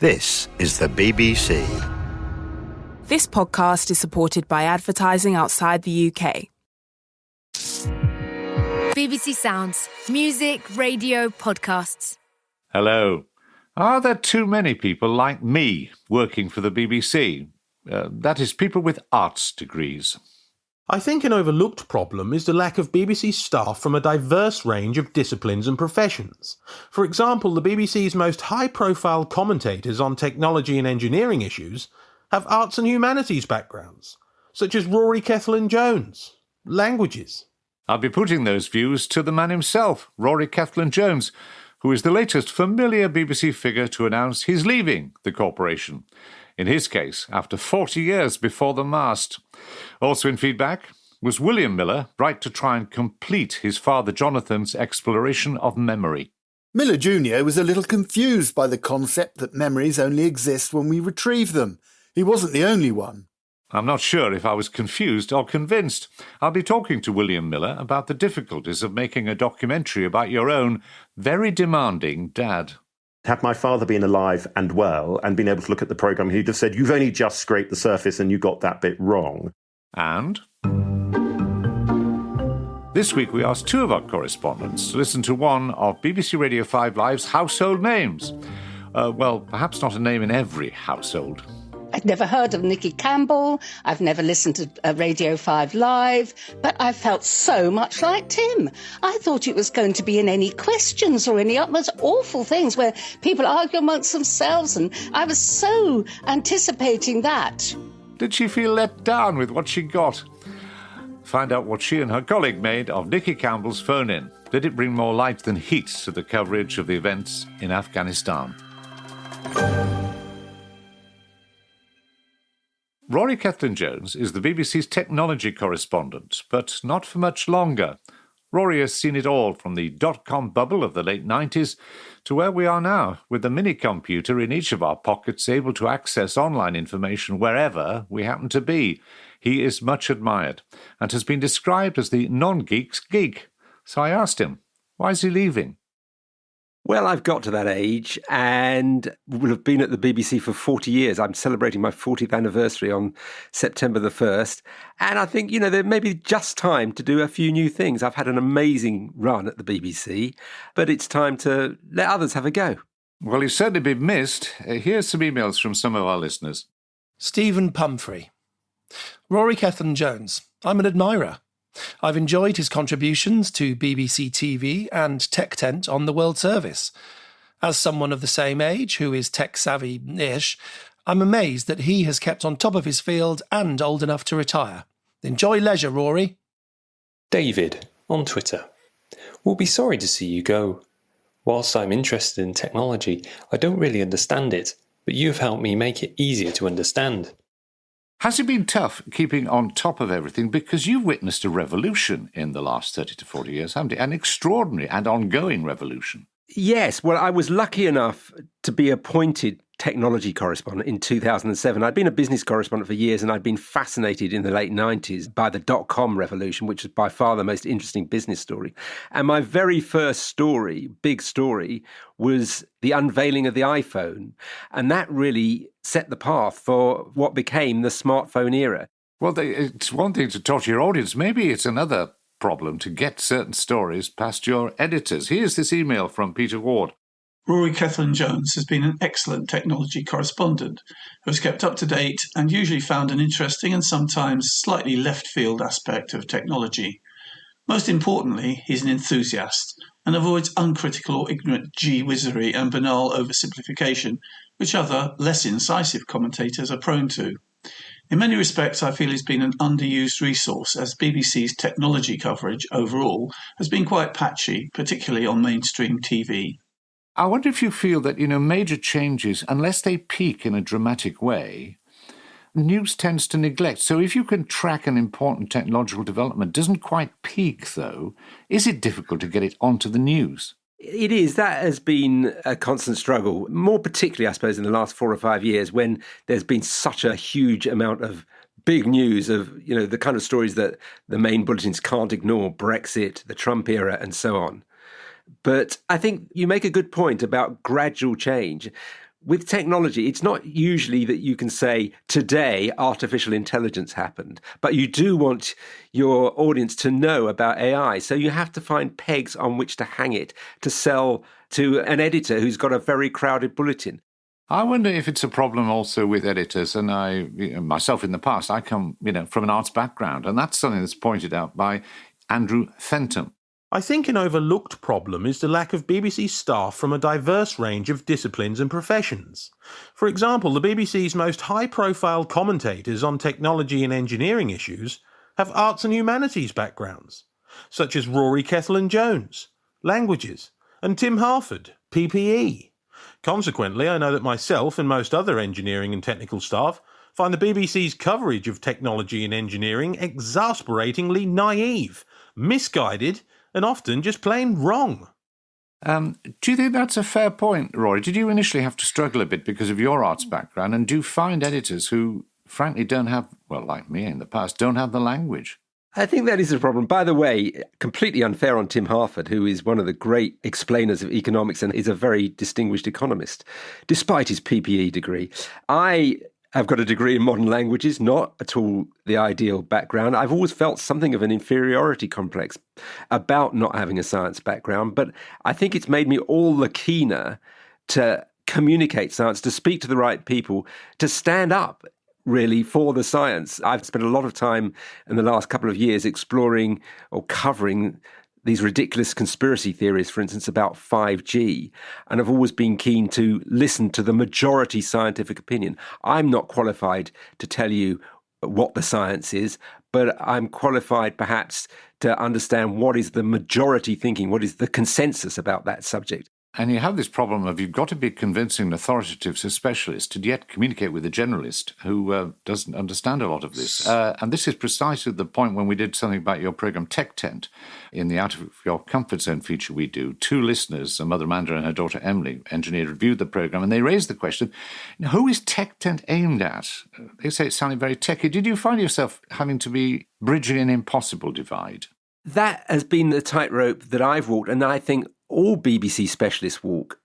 This is the BBC. This podcast is supported by advertising outside the UK. BBC Sounds. Music, radio, podcasts. Hello. Are there too many people like me working for the BBC? That is, people with arts degrees. I think an overlooked problem is the lack of BBC staff from a diverse range of disciplines and professions. For example, the BBC's most high-profile commentators on technology and engineering issues have arts and humanities backgrounds, such as Rory Cellan-Jones, languages. I'll be putting those views to the man himself, Rory Cellan-Jones, who is the latest familiar BBC figure to announce he's leaving the corporation. In his case, after 40 years before the mast. Also in feedback was William Miller, right to try and complete his father Jonathan's exploration of memory. Miller Jr. was a little confused by the concept that memories only exist when we retrieve them. He wasn't the only one. I'm not sure if I was confused or convinced. I'll be talking to William Miller about the difficulties of making a documentary about your own very demanding dad. Had my father been alive and well and been able to look at the programme, he'd have said, you've only just scraped the surface and you got that bit wrong. And this week we asked two of our correspondents to listen to one of BBC Radio 5 Live's household names. Well, perhaps not a name in every household. I'd never heard of Nicky Campbell, I've never listened to Radio 5 Live, but I felt so much like Tim. I thought it was going to be in Any Questions or any most awful things where people argue amongst themselves, and I was so anticipating that. Did she feel let down with what she got? Find out what she and her colleague made of Nicky Campbell's phone-in. Did it bring more light than heat to the coverage of the events in Afghanistan? Rory Cellan-Jones is the BBC's technology correspondent, but not for much longer. Rory has seen it all from the dot-com bubble of the late 90s to where we are now, with the mini-computer in each of our pockets able to access online information wherever we happen to be. He is much admired and has been described as the non-geek's geek. So I asked him, why is he leaving? Well, I've got to that age and will have been at the BBC for 40 years. I'm celebrating my 40th anniversary on September the 1st. And I think, there may be just time to do a few new things. I've had an amazing run at the BBC, but it's time to let others have a go. Well, he's certainly been missed. Here's some emails from some of our listeners. Stephen Pumphrey. Rory Cellan-Jones. I'm an admirer. I've enjoyed his contributions to BBC TV and Tech Tent on the World Service. As someone of the same age who is tech-savvy-ish, I'm amazed that he has kept on top of his field and old enough to retire. Enjoy leisure, Rory. David, on Twitter. We'll be sorry to see you go. Whilst I'm interested in technology, I don't really understand it, but you've helped me make it easier to understand. Has it been tough keeping on top of everything? Because you've witnessed a revolution in the last 30 to 40 years, haven't you? An extraordinary and ongoing revolution. Yes, well, I was lucky enough to be appointed technology correspondent in 2007. I'd been a business correspondent for years and I'd been fascinated in the late 90s by the dot-com revolution, which was by far the most interesting business story. And my very first story, big story, was the unveiling of the iPhone. And that really set the path for what became the smartphone era. Well, it's one thing to talk to your audience. Maybe it's another problem to get certain stories past your editors. Here's this email from Peter Ward. Rory Cellan-Jones has been an excellent technology correspondent who has kept up to date and usually found an interesting and sometimes slightly left-field aspect of technology. Most importantly, he's an enthusiast and avoids uncritical or ignorant gee-whizzery and banal oversimplification, which other, less incisive commentators are prone to. In many respects, I feel he's been an underused resource, as BBC's technology coverage overall has been quite patchy, particularly on mainstream TV. I wonder if you feel that, major changes, unless they peak in a dramatic way, news tends to neglect. So if you can track an important technological development, doesn't quite peak, though, is it difficult to get it onto the news? It is. That has been a constant struggle, more particularly, I suppose, in the last 4 or 5 years when there's been such a huge amount of big news of, the kind of stories that the main bulletins can't ignore, Brexit, the Trump era, and so on. But I think you make a good point about gradual change. with technology, it's not usually that you can say, today, artificial intelligence happened, but you do want your audience to know about AI. So you have to find pegs on which to hang it to sell to an editor who's got a very crowded bulletin. I wonder if it's a problem also with editors, and I, myself in the past, I come, from an arts background, and that's something that's pointed out by Andrew Fenton. I think an overlooked problem is the lack of BBC staff from a diverse range of disciplines and professions. For example, the BBC's most high-profile commentators on technology and engineering issues have arts and humanities backgrounds, such as Rory Cellan-Jones, languages, and Tim Harford, PPE. Consequently, I know that myself and most other engineering and technical staff find the BBC's coverage of technology and engineering exasperatingly naive, misguided, and often just plain wrong. Do you think that's a fair point, Rory? Did you initially have to struggle a bit because of your arts background, and do you find editors who, frankly, don't have, well, like me in the past, don't have the language? I think that is a problem. By the way, completely unfair on Tim Harford, who is one of the great explainers of economics and is a very distinguished economist, despite his PPE degree. I've got a degree in modern languages, not at all the ideal background. I've always felt something of an inferiority complex about not having a science background, but I think it's made me all the keener to communicate science, to speak to the right people, to stand up really for the science. I've spent a lot of time in the last couple of years exploring or covering these ridiculous conspiracy theories, for instance, about 5G, and I've always been keen to listen to the majority scientific opinion. I'm not qualified to tell you what the science is, but I'm qualified perhaps to understand what is the majority thinking, what is the consensus about that subject. And you have this problem of you've got to be convincing and authoritative to a specialist and yet communicate with a generalist who doesn't understand a lot of this. And this is precisely the point when we did something about your program Tech Tent. In the Out of Your Comfort Zone feature we do, two listeners, a mother Amanda and her daughter Emily, engineer, reviewed the program, and they raised the question, who is Tech Tent aimed at? They say it's sounding very techy. Did you find yourself having to be bridging an impossible divide? That has been the tightrope that I've walked, and I think all BBC specialists walk.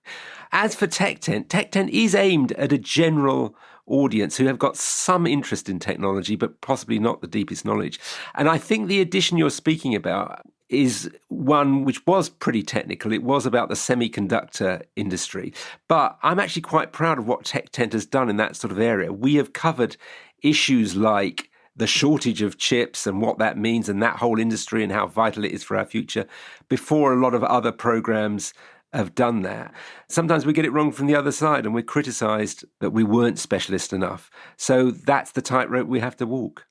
As for Tech Tent is aimed at a general audience who have got some interest in technology, but possibly not the deepest knowledge. And I think the edition you're speaking about is one which was pretty technical. It was about the semiconductor industry. But I'm actually quite proud of what Tech Tent has done in that sort of area. We have covered issues like the shortage of chips and what that means and that whole industry and how vital it is for our future before a lot of other programs have done that. Sometimes we get it wrong from the other side and we're criticised that we weren't specialist enough. So that's the tightrope we have to walk.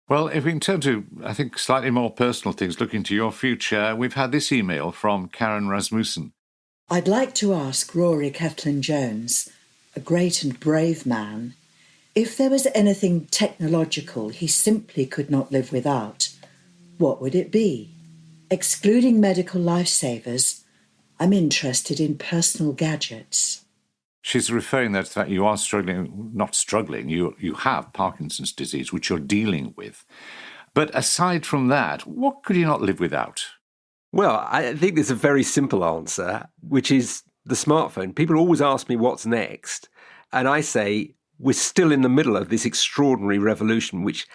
Well, if we can turn to, I think, slightly more personal things, looking to your future, we've had this email from Karen Rasmussen. I'd like to ask Rory Cellan-Jones, a great and brave man, if there was anything technological he simply could not live without, what would it be? Excluding medical lifesavers, I'm interested in personal gadgets. She's referring there to the fact you are you have Parkinson's disease, which you're dealing with. But aside from that, what could you not live without? Well, I think there's a very simple answer, which is the smartphone. People always ask me what's next, and I say, we're still in the middle of this extraordinary revolution, which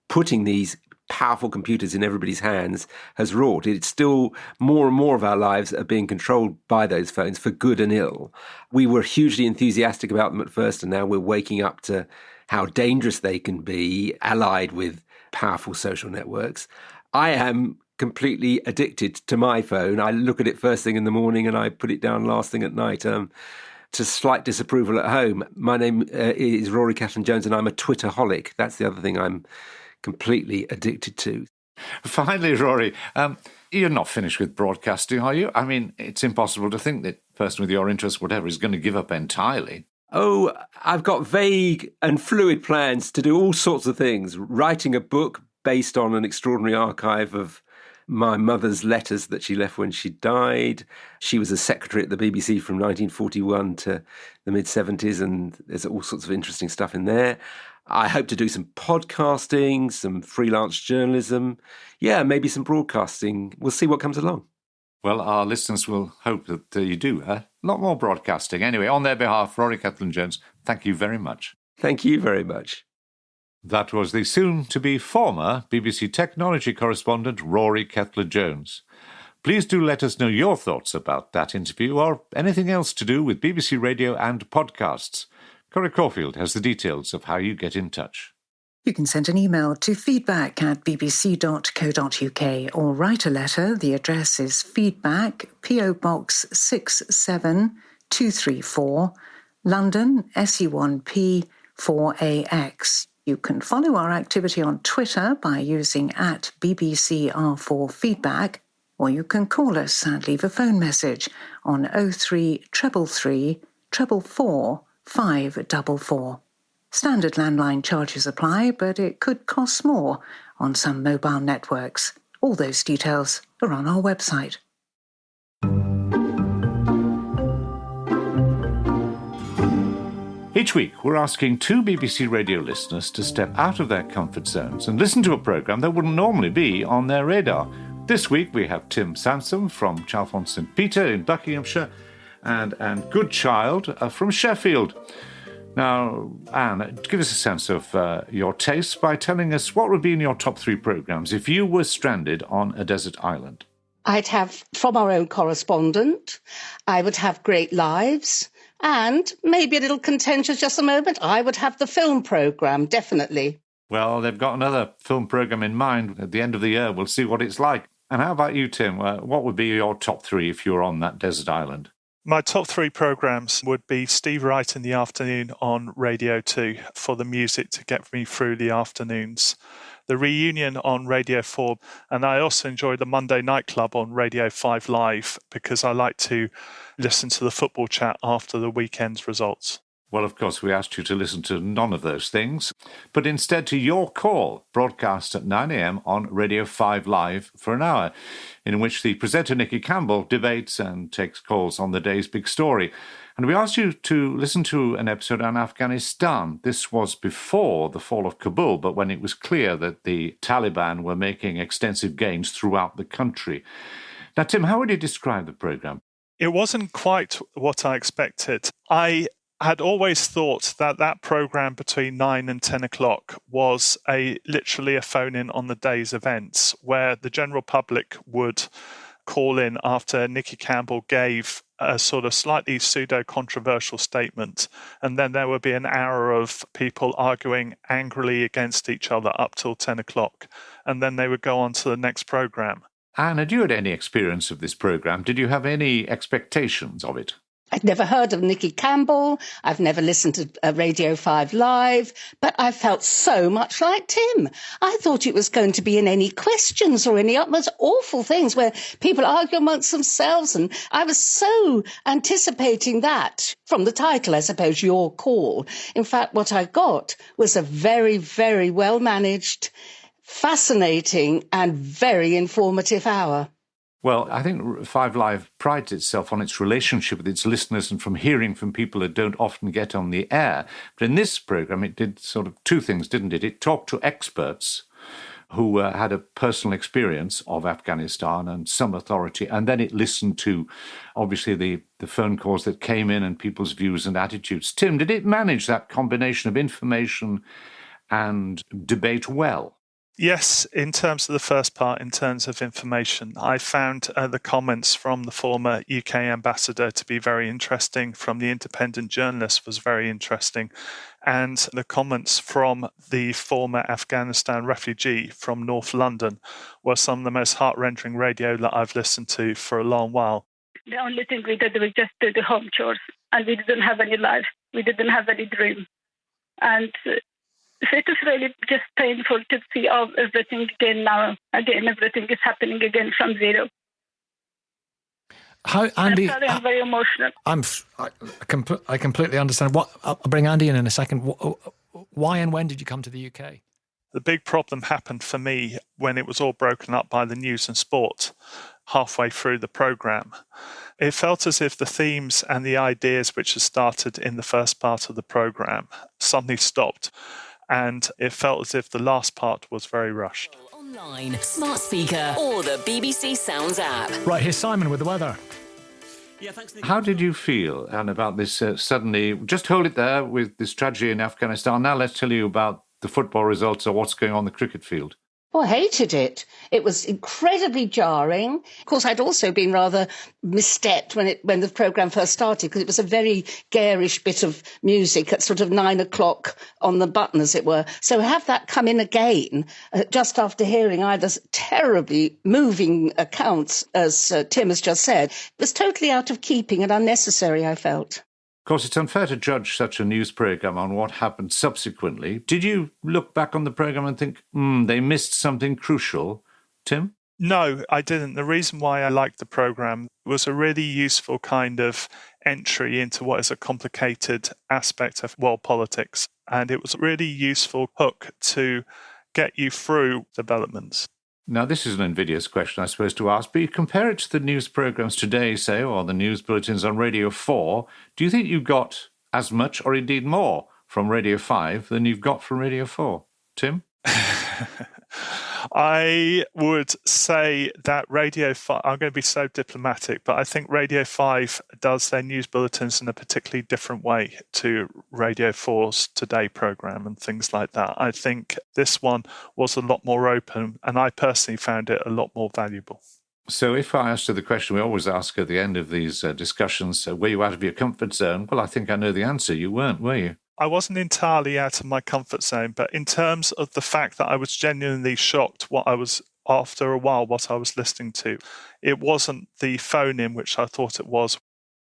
putting these powerful computers in everybody's hands has wrought. It's still more and more of our lives are being controlled by those phones for good and ill. We were hugely enthusiastic about them at first, and now we're waking up to how dangerous they can be, allied with powerful social networks. I am completely addicted to my phone. I look at it first thing in the morning and I put it down last thing at night. To slight disapproval at home. My name is Rory Cellan-Jones and I'm a Twitterholic. That's the other thing I'm completely addicted to. Finally, Rory, you're not finished with broadcasting, are you? I mean, it's impossible to think that a person with your interests, whatever, is going to give up entirely. Oh, I've got vague and fluid plans to do all sorts of things. Writing a book based on an extraordinary archive of my mother's letters that she left when she died. She was a secretary at the BBC from 1941 to the mid-70s, and there's all sorts of interesting stuff in there. I hope to do some podcasting, some freelance journalism. Yeah, maybe some broadcasting. We'll see what comes along. Well, our listeners will hope that you do a lot more broadcasting. Anyway, on their behalf, Rory Cellan-Jones, thank you very much. Thank you very much. That was the soon-to-be former BBC technology correspondent Rory Cellan-Jones. Please do let us know your thoughts about that interview or anything else to do with BBC Radio and podcasts. Corey Caulfield has the details of how you get in touch. You can send an email to feedback@bbc.co.uk or write a letter. The address is feedback, PO Box 67234, London, SE1P 4AX. You can follow our activity on Twitter by using @BBCR4Feedback, or you can call us and leave a phone message on 0333 444 544. Standard landline charges apply, but it could cost more on some mobile networks. All those details are on our website. Each week, we're asking two BBC Radio listeners to step out of their comfort zones and listen to a programme that wouldn't normally be on their radar. This week, we have Tim Sansom from Chalfont St Peter in Buckinghamshire and Good Child from Sheffield. Now, Anne, give us a sense of your tastes by telling us what would be in your top 3 programmes if you were stranded on a desert island. I'd have From Our Own Correspondent, I would have Great Lives, and maybe a little contentious just a moment, I would have the film programme, definitely. Well, they've got another film programme in mind at the end of the year. We'll see what it's like. And how about you, Tim? What would be your top 3 if you were on that desert island? My top 3 programmes would be Steve Wright in the afternoon on Radio 2 for the music to get me through the afternoons. The Reunion on Radio 4, and I also enjoy the Monday Night Club on Radio 5 Live because I like to listen to the football chat after the weekend's results. Well, of course, we asked you to listen to none of those things, but instead to Your Call, broadcast at 9 a.m. on Radio 5 Live for an hour, in which the presenter Nicky Campbell debates and takes calls on the day's big story. And we asked you to listen to an episode on Afghanistan. This was before the fall of Kabul, but when it was clear that the Taliban were making extensive gains throughout the country. Now, Tim, how would you describe the programme? It wasn't quite what I expected. I had always thought that programme between 9 and 10 o'clock was literally a phone-in on the day's events where the general public would call in after Nicky Campbell gave a sort of slightly pseudo-controversial statement, and then there would be an hour of people arguing angrily against each other up till 10 o'clock, and then they would go on to the next programme. Anne, had you had any experience of this programme? Did you have any expectations of it? I'd never heard of Nicky Campbell. I've never listened to Radio 5 Live, but I felt so much like Tim. I thought it was going to be in any questions or any most awful things where people argue amongst themselves. And I was so anticipating that from the title, I suppose, Your Call. In fact, what I got was a very, very well-managed, fascinating and very informative hour. Well, I think 5 Live prides itself on its relationship with its listeners and from hearing from people that don't often get on the air. But in this programme, it did sort of 2 things, didn't it? It talked to experts who had a personal experience of Afghanistan and some authority, and then it listened to, obviously, the phone calls that came in and people's views and attitudes. Tim, did it manage that combination of information and debate well? Yes, in terms of the first part, in terms of information, I found the comments from the former UK ambassador to be very interesting, from the independent journalist was very interesting, and the comments from the former Afghanistan refugee from North London were some of the most heart-rending radio that I've listened to for a long while. The only thing we did was just do the home chores, and we didn't have any life. We didn't have any dream. And so it is really just painful to see everything again now. Again, everything is happening again from zero. How, Andy? I'm very emotional. I completely understand. I'll bring Andy in a second. Why and when did you come to the UK? The big problem happened for me when it was all broken up by the news and sport halfway through the programme. It felt as if the themes and the ideas which had started in the first part of the programme suddenly stopped. And it felt as if the last part was very rushed. On Online, smart speaker, or the BBC Sounds app. Right, here's Simon with the weather. Yeah, thanks, Nick. How did you feel, Anne, about this suddenly? Just hold it there with this tragedy in Afghanistan. Now let's tell you about the football results or what's going on the cricket field. Oh, I hated it. It was incredibly jarring. Of course, I'd also been rather misstepped when the programme first started, because it was a very garish bit of music at sort of 9 o'clock on the button, as it were. So have that come in again, just after hearing either terribly moving accounts, as Tim has just said, it was totally out of keeping and unnecessary, I felt. Of course, it's unfair to judge such a news programme on what happened subsequently. Did you look back on the programme and think, they missed something crucial? Tim? No, I didn't. The reason why I liked the programme was a really useful kind of entry into what is a complicated aspect of world politics. And it was a really useful hook to get you through developments. Now, this is an invidious question, I suppose, to ask, but you compare it to the news programmes today, say, or the news bulletins on Radio 4. Do you think you got as much, or indeed more, from Radio 5 than you've got from Radio 4? Tim? I would say that Radio 5, I'm going to be so diplomatic, but I think Radio 5 does their news bulletins in a particularly different way to Radio 4's Today programme and things like that. I think this one was a lot more open, and I personally found it a lot more valuable. So if I asked you the question we always ask at the end of these discussions, were you out of your comfort zone? Well, I think I know the answer. You weren't, were you? I wasn't entirely out of my comfort zone, but in terms of the fact that I was genuinely shocked after a while what I was listening to, it wasn't the phone-in which I thought it was.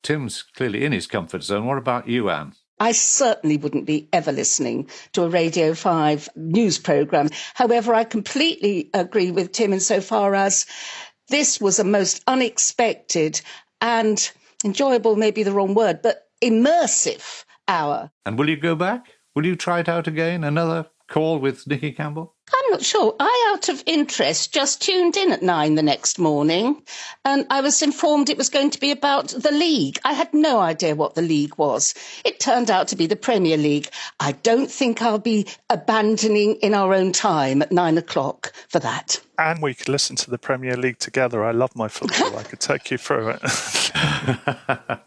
Tim's clearly in his comfort zone. What about you, Anne? I certainly wouldn't be ever listening to a Radio 5 news programme. However, I completely agree with Tim insofar as this was a most unexpected and enjoyable, maybe the wrong word, but immersive hour. And will you go back? Will you try it out again? Another call with Nicky Campbell? I'm not sure. I, out of interest, just tuned in at 9 the next morning, and I was informed it was going to be about the league. I had no idea what the league was. It turned out to be the Premier League. I don't think I'll be abandoning In Our Own Time at 9 o'clock for that. And we could listen to the Premier League together. I love my football. I could take you through it.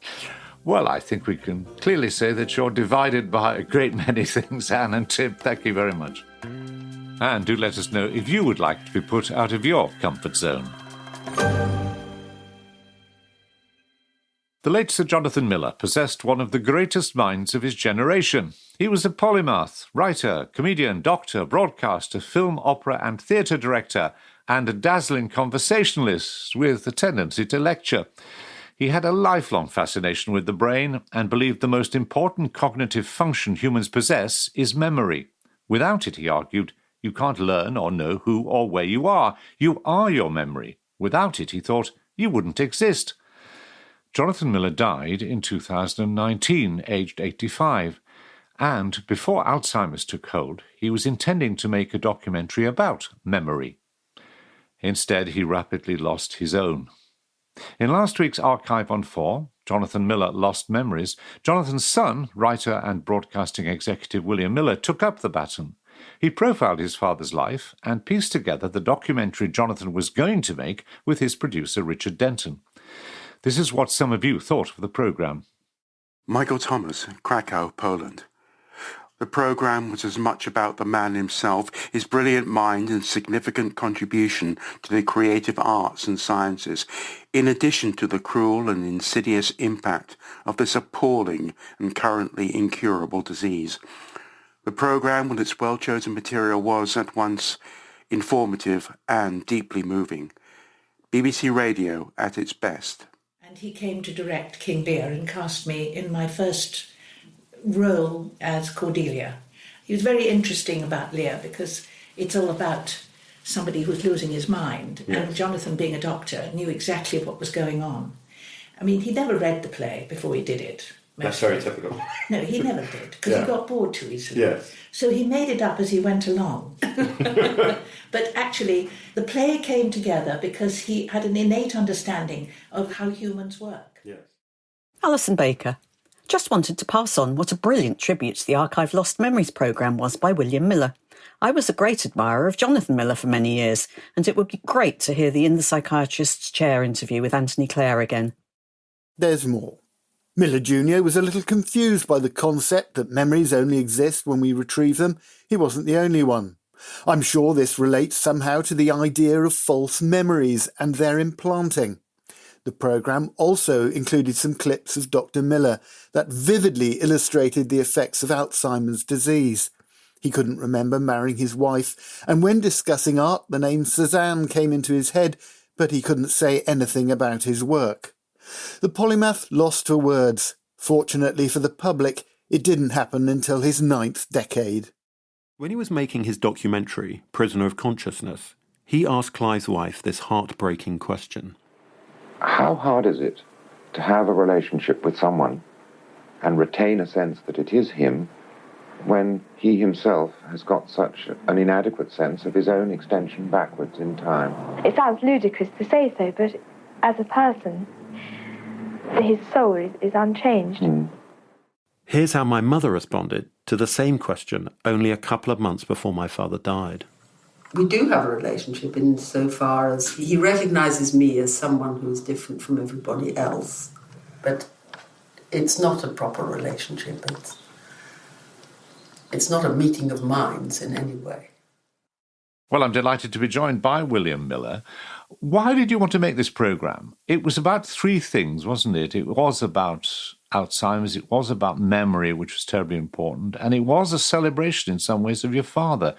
Well, I think we can clearly say that you're divided by a great many things, Anne and Tim. Thank you very much. And do let us know if you would like to be put out of your comfort zone. The late Sir Jonathan Miller possessed one of the greatest minds of his generation. He was a polymath, writer, comedian, doctor, broadcaster, film, opera and theatre director, and a dazzling conversationalist with a tendency to lecture. He had a lifelong fascination with the brain and believed the most important cognitive function humans possess is memory. Without it, he argued, you can't learn or know who or where you are. You are your memory. Without it, he thought, you wouldn't exist. Jonathan Miller died in 2019, aged 85, and before Alzheimer's took hold, he was intending to make a documentary about memory. Instead, he rapidly lost his own. In last week's Archive on 4, Jonathan Miller Lost Memories, Jonathan's son, writer and broadcasting executive William Miller, took up the baton. He profiled his father's life and pieced together the documentary Jonathan was going to make with his producer Richard Denton. This is what some of you thought of the programme. Michael Thomas, Krakow, Poland. The programme was as much about the man himself, his brilliant mind and significant contribution to the creative arts and sciences, in addition to the cruel and insidious impact of this appalling and currently incurable disease. The programme with its well-chosen material was at once informative and deeply moving. BBC Radio at its best. And he came to direct King Lear and cast me in my first role as Cordelia. He was very interesting about Lear because it's all about somebody who's losing his mind. Yes. And Jonathan, being a doctor, knew exactly what was going on. I mean, he never read the play before he did it. That's very typical. No, he never did, because he got bored too easily. Yes. So he made it up as he went along. But actually, the play came together because he had an innate understanding of how humans work. Yes. Alison Baker. Just wanted to pass on what a brilliant tribute to the Archive Lost Memories programme was by William Miller. I was a great admirer of Jonathan Miller for many years, and it would be great to hear the In the Psychiatrist's Chair interview with Anthony Clare again. There's more. Miller Jr. was a little confused by the concept that memories only exist when we retrieve them. He wasn't the only one. I'm sure this relates somehow to the idea of false memories and their implanting. The programme also included some clips of Dr. Miller that vividly illustrated the effects of Alzheimer's disease. He couldn't remember marrying his wife, and when discussing art, the name Cézanne came into his head, but he couldn't say anything about his work. The polymath lost for words. Fortunately for the public, it didn't happen until his 9th decade. When he was making his documentary, Prisoner of Consciousness, he asked Clive's wife this heartbreaking question. How hard is it to have a relationship with someone and retain a sense that it is him when he himself has got such an inadequate sense of his own extension backwards in time? It sounds ludicrous to say so, but as a person, his soul is unchanged. Here's how my mother responded to the same question only a couple of months before my father died. We do have a relationship insofar as he recognises me as someone who is different from everybody else. But it's not a proper relationship. It's not a meeting of minds in any way. Well, I'm delighted to be joined by William Miller. Why did you want to make this programme? It was about 3 things, wasn't it? It was about Alzheimer's, it was about memory, which was terribly important, and it was a celebration in some ways of your father.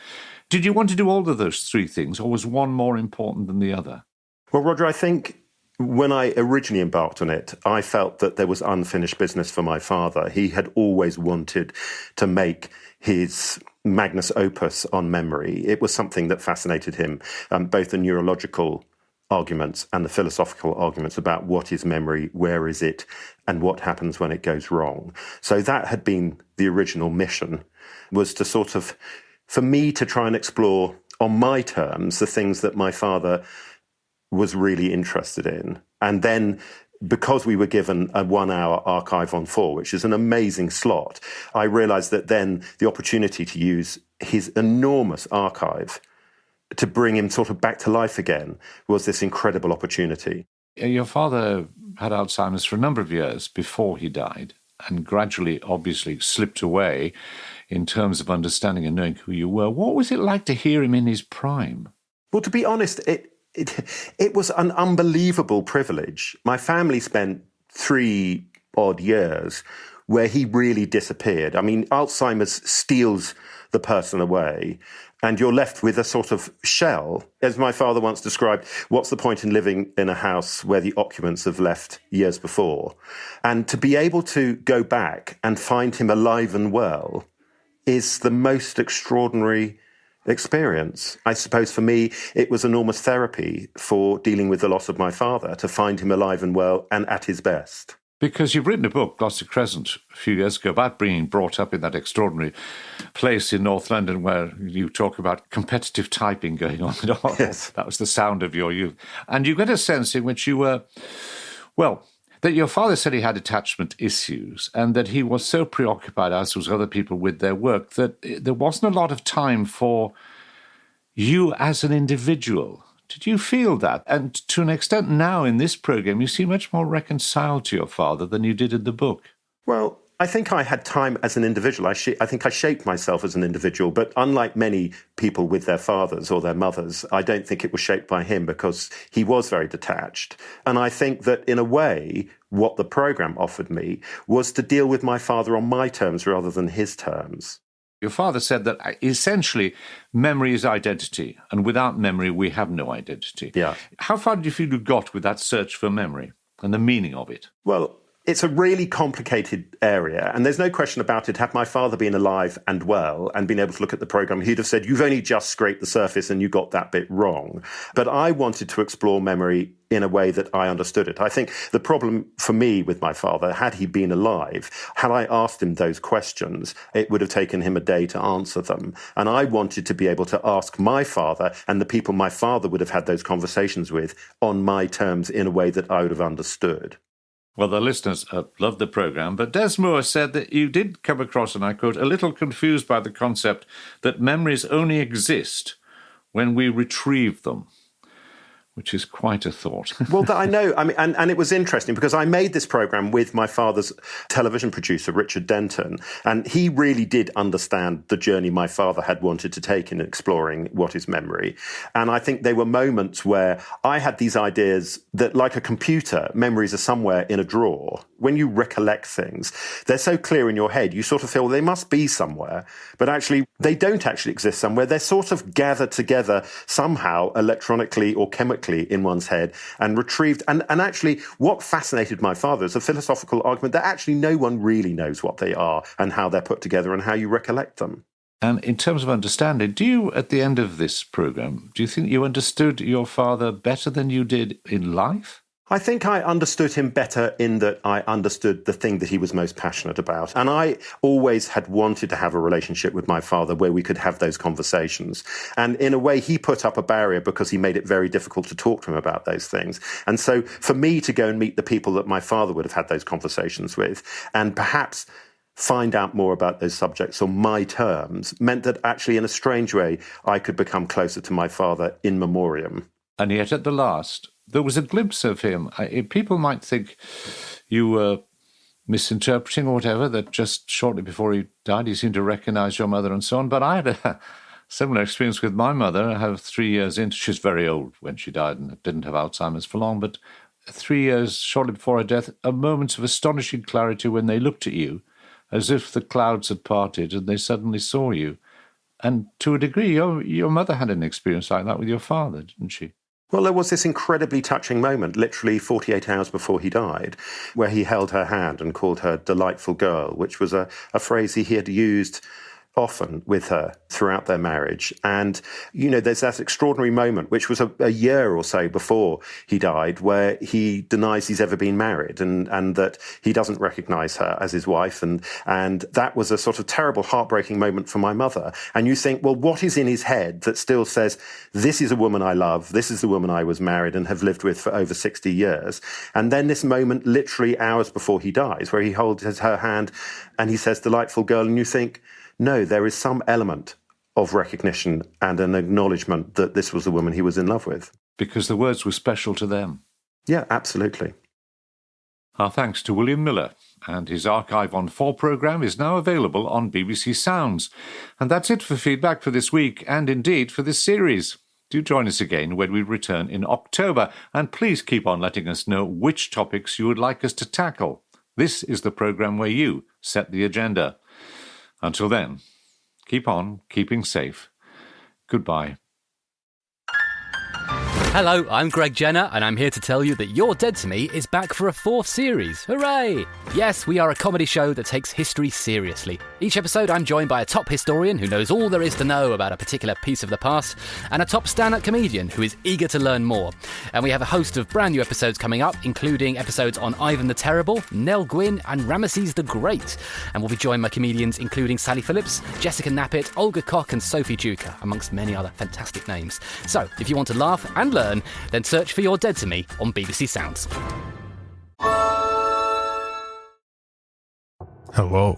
Did you want to do all of those 3 things, or was one more important than the other? Well, Roger, I think when I originally embarked on it, I felt that there was unfinished business for my father. He had always wanted to make his magnus opus on memory. It was something that fascinated him, both the neurological arguments and the philosophical arguments about what is memory, where is it, and what happens when it goes wrong. So that had been the original mission, was to sort of, for me to try and explore on my terms the things that my father was really interested in. And then, because we were given a 1-hour archive on 4, which is an amazing slot, I realised that then the opportunity to use his enormous archive to bring him sort of back to life again was this incredible opportunity. Your father had Alzheimer's for a number of years before he died, and gradually, obviously, slipped away in terms of understanding and knowing who you were. What was it like to hear him in his prime? Well, to be honest, it was an unbelievable privilege. My family spent 3 odd years where he really disappeared. I mean, Alzheimer's steals the person away, and you're left with a sort of shell. As my father once described, what's the point in living in a house where the occupants have left years before? And to be able to go back and find him alive and well is the most extraordinary experience. I suppose for me, it was enormous therapy for dealing with the loss of my father, to find him alive and well and at his best. Because you've written a book, Gloucester Crescent, a few years ago, about being brought up in that extraordinary place in North London where you talk about competitive typing going on and all. Yes. That was the sound of your youth. And you get a sense in which you were, well, that your father said he had attachment issues and that he was so preoccupied, as was other people, with their work, that there wasn't a lot of time for you as an individual. Did you feel that? And to an extent now in this programme, you seem much more reconciled to your father than you did in the book. Well, I think I had time as an individual. I think I shaped myself as an individual, but unlike many people with their fathers or their mothers, I don't think it was shaped by him because he was very detached. And I think that in a way, what the programme offered me was to deal with my father on my terms rather than his terms. Your father said that essentially memory is identity, and without memory we have no identity. Yeah. How far did you feel you got with that search for memory and the meaning of it? Well, it's a really complicated area, and there's no question about it. Had my father been alive and well and been able to look at the programme, he'd have said, you've only just scraped the surface and you got that bit wrong. But I wanted to explore memory in a way that I understood it. I think the problem for me with my father, had he been alive, had I asked him those questions, it would have taken him a day to answer them. And I wanted to be able to ask my father and the people my father would have had those conversations with on my terms in a way that I would have understood. Well, the listeners loved the programme, but Des Moore said that you did come across, and I quote, a little confused by the concept that memories only exist when we retrieve them, which is quite a thought. Well, I know. I mean, and it was interesting because I made this programme with my father's television producer, Richard Denton, and he really did understand the journey my father had wanted to take in exploring what is memory. And I think there were moments where I had these ideas that, like a computer, memories are somewhere in a drawer. When you recollect things, they're so clear in your head, you sort of feel, well, they must be somewhere. But actually, they don't actually exist somewhere. They're sort of gathered together somehow, electronically or chemically, in one's head and retrieved. And actually, what fascinated my father is a philosophical argument that actually no one really knows what they are and how they're put together and how you recollect them. And in terms of understanding, do you, at the end of this programme, do you think you understood your father better than you did in life? I think I understood him better in that I understood the thing that he was most passionate about. And I always had wanted to have a relationship with my father where we could have those conversations. And in a way, he put up a barrier because he made it very difficult to talk to him about those things. And so for me to go and meet the people that my father would have had those conversations with and perhaps find out more about those subjects on my terms meant that actually, in a strange way, I could become closer to my father in memoriam. And yet at the last, there was a glimpse of him. People might think you were misinterpreting or whatever, that just shortly before he died, he seemed to recognise your mother and so on. But I had a similar experience with my mother. I have 3 years into, she's very old when she died and didn't have Alzheimer's for long, but 3 years shortly before her death, a moment of astonishing clarity when they looked at you as if the clouds had parted and they suddenly saw you. And to a degree, your mother had an experience like that with your father, didn't she? Well, there was this incredibly touching moment, literally 48 hours before he died, where he held her hand and called her delightful girl, which was a phrase he had used often with her throughout their marriage. And, you know, there's that extraordinary moment, which was a year or so before he died, where he denies he's ever been married and that he doesn't recognise her as his wife. And that was a sort of terrible, heartbreaking moment for my mother. And you think, well, what is in his head that still says, this is a woman I love, this is the woman I was married and have lived with for over 60 years. And then this moment, literally hours before he dies, where he holds her hand and he says, delightful girl, and you think, no, there is some element of recognition and an acknowledgement that this was the woman he was in love with. Because the words were special to them. Yeah, absolutely. Our thanks to William Miller, and his Archive on 4 programme is now available on BBC Sounds. And that's it for feedback for this week, and indeed for this series. Do join us again when we return in October, and please keep on letting us know which topics you would like us to tackle. This is the programme where you set the agenda. Until then, keep on keeping safe. Goodbye. Hello, I'm Greg Jenner, and I'm here to tell you that You're Dead to Me is back for a 4th series. Hooray! Yes, we are a comedy show that takes history seriously. Each episode, I'm joined by a top historian who knows all there is to know about a particular piece of the past, and a top stand-up comedian who is eager to learn more. And we have a host of brand new episodes coming up, including episodes on Ivan the Terrible, Nell Gwyn, and Ramesses the Great. And we'll be joined by comedians including Sally Phillips, Jessica Knappett, Olga Koch, and Sophie Duker, amongst many other fantastic names. So, if you want to laugh and learn, then search for You're Dead to Me on BBC Sounds. Hello,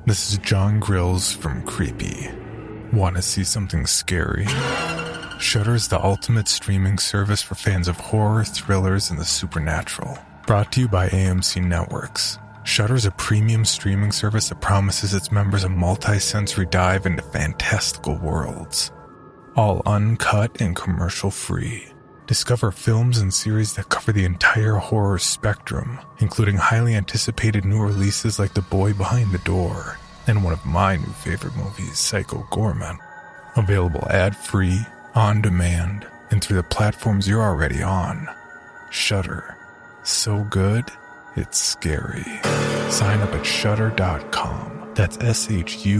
this is John Grills from Creepy. Want to see something scary? Shudder is the ultimate streaming service for fans of horror, thrillers, and the supernatural. Brought to you by AMC Networks. Shudder is a premium streaming service that promises its members a multi-sensory dive into fantastical worlds. All uncut and commercial-free. Discover films and series that cover the entire horror spectrum, including highly anticipated new releases like The Boy Behind the Door, and one of my new favorite movies, Psycho Gorman. Available ad-free, on demand, and through the platforms you're already on. Shudder. So good, it's scary. Sign up at Shudder.com. That's SHUDDER.